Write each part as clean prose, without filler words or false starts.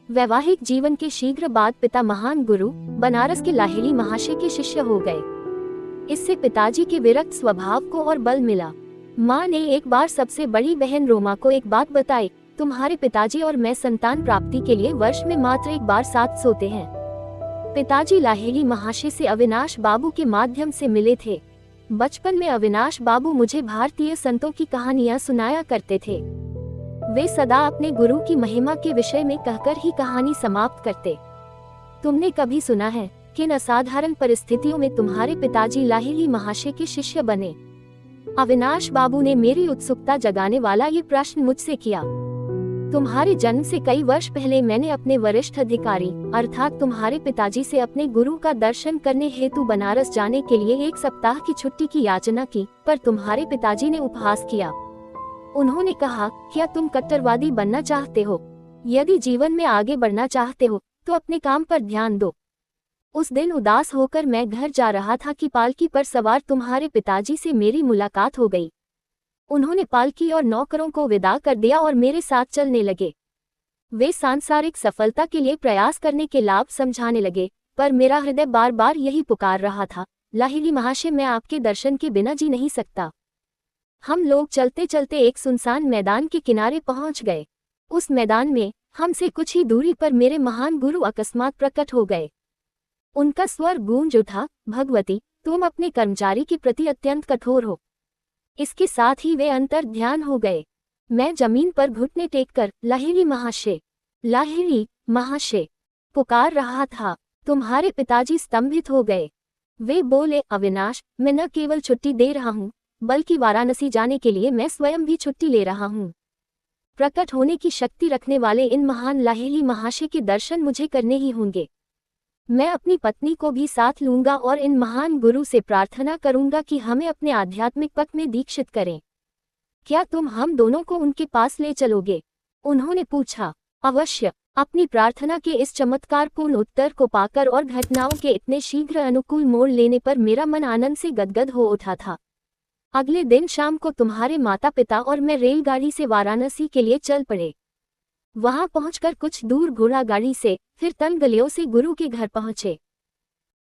वैवाहिक जीवन के शीघ्र बाद पिता महान गुरु बनारस के लाहिड़ी महाशय के शिष्य हो गए। इससे पिताजी के विरक्त स्वभाव को और बल मिला। माँ ने एक बार सबसे बड़ी बहन रोमा को एक बात बताई, तुम्हारे पिताजी और मैं संतान प्राप्ति के लिए वर्ष में मात्र एक बार साथ सोते हैं। पिताजी लाहिड़ी महाशय से अविनाश बाबू के माध्यम से मिले थे। बचपन में अविनाश बाबू मुझे भारतीय संतों की कहानियां सुनाया करते थे। वे सदा अपने गुरु की महिमा के विषय में कहकर ही कहानी समाप्त करते। तुमने कभी सुना है किन असाधारण परिस्थितियों में तुम्हारे पिताजी लाहिड़ी महाशय के शिष्य बने? अविनाश बाबू ने मेरी उत्सुकता जगाने वाला ये प्रश्न मुझसे किया। तुम्हारे जन्म से कई वर्ष पहले मैंने अपने वरिष्ठ अधिकारी अर्थात तुम्हारे पिताजी से अपने गुरु का दर्शन करने हेतु बनारस जाने के लिए 1 सप्ताह की छुट्टी की याचना की, पर तुम्हारे पिताजी ने उपहास किया। उन्होंने कहा, क्या तुम कट्टरवादी बनना चाहते हो? यदि जीवन में आगे बढ़ना चाहते हो तो अपने काम पर ध्यान दो। उस दिन उदास होकर मैं घर जा रहा था कि पालकी पर सवार तुम्हारे पिताजी से मेरी मुलाकात हो गई। उन्होंने पालकी और नौकरों को विदा कर दिया और मेरे साथ चलने लगे। वे सांसारिक सफलता के लिए प्रयास करने के लाभ समझाने लगे, पर मेरा हृदय बार बार यही पुकार रहा था, लाहिड़ी महाशय, मैं आपके दर्शन के बिना जी नहीं सकता। हम लोग चलते चलते एक सुनसान मैदान के किनारे पहुंच गए। उस मैदान में हमसे कुछ ही दूरी पर मेरे महान गुरु अकस्मात प्रकट हो गए। उनका स्वर गूंज उठा, भगवती, तुम अपने कर्मचारी के प्रति अत्यंत कठोर हो। इसके साथ ही वे अंतर ध्यान हो गए। मैं जमीन पर घुटने टेककर लाहिड़ी महाशय, लाहिड़ी महाशय पुकार रहा था। तुम्हारे पिताजी स्तंभित हो गए। वे बोले, अविनाश, मैं न केवल छुट्टी दे रहा हूँ बल्कि वाराणसी जाने के लिए मैं स्वयं भी छुट्टी ले रहा हूँ। प्रकट होने की शक्ति रखने वाले इन महान लाहिड़ी महाशय के दर्शन मुझे करने ही होंगे। मैं अपनी पत्नी को भी साथ लूंगा और इन महान गुरु से प्रार्थना करूंगा कि हमें अपने आध्यात्मिक पथ में दीक्षित करें। क्या तुम हम दोनों को उनके पास ले चलोगे? उन्होंने पूछा। अवश्य। अपनी प्रार्थना के इस चमत्कारपूर्ण उत्तर को पाकर और घटनाओं के इतने शीघ्र अनुकूल मोड़ लेने पर मेरा मन आनंद से गदगद हो उठा था। अगले दिन शाम को तुम्हारे माता पिता और मैं रेलगाड़ी से वाराणसी के लिए चल पड़े। वहां पहुंचकर कुछ दूर घोड़ा गाड़ी से, फिर तनगलियों से गुरु के घर पहुंचे।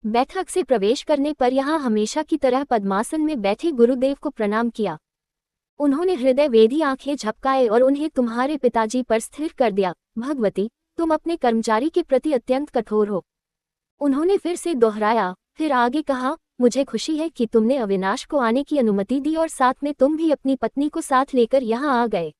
बैठक से प्रवेश करने पर यहाँ हमेशा की तरह पद्मासन में बैठे गुरुदेव को प्रणाम किया। उन्होंने हृदय वेधी आंखें झपकाए और उन्हें तुम्हारे पिताजी पर स्थिर कर दिया। भगवती, तुम अपने कर्मचारी के प्रति अत्यंत कठोर हो। उन्होंने फिर से दोहराया, फिर आगे कहा, मुझे खुशी है कि तुमने अविनाश को आने की अनुमति दी और साथ में तुम भी अपनी पत्नी को साथ लेकर यहाँ आ गए।